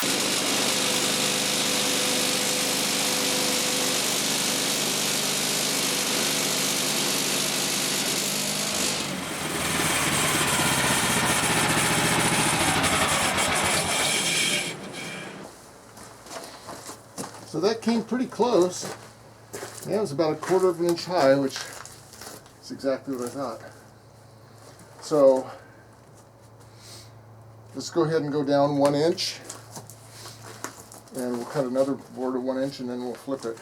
So that came pretty close. Yeah, it was about 1/4 of an inch high, which is exactly what I thought. So let's go ahead and go down 1 inch, and we'll cut another board of 1 inch, and then we'll flip it.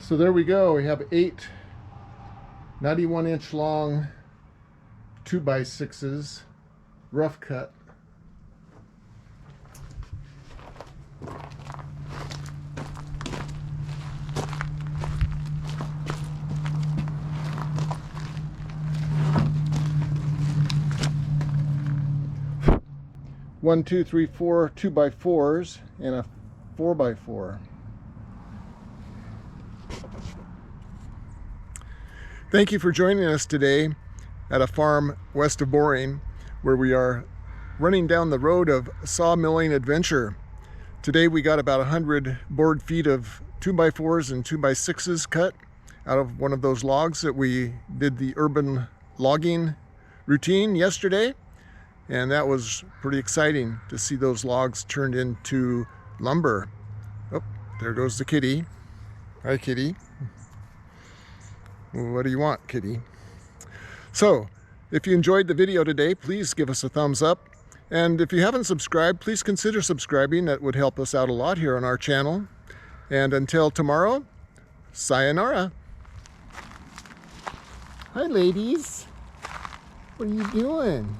So there we go. We have 8 91-inch long 2x6s, rough cut. One, two, three, four 2x4s and a 4x4. Thank you for joining us today at a farm west of Boring, where we are running down the road of sawmilling adventure. Today we got about 100 board feet of 2x4s and 2x6s cut out of one of those logs that we did the urban logging routine yesterday. And that was pretty exciting to see those logs turned into lumber. Oh, there goes the kitty. Hi, kitty. What do you want, kitty? So, if you enjoyed the video today, please give us a thumbs up. And if you haven't subscribed, please consider subscribing. That would help us out a lot here on our channel. And until tomorrow, sayonara. Hi, ladies. What are you doing?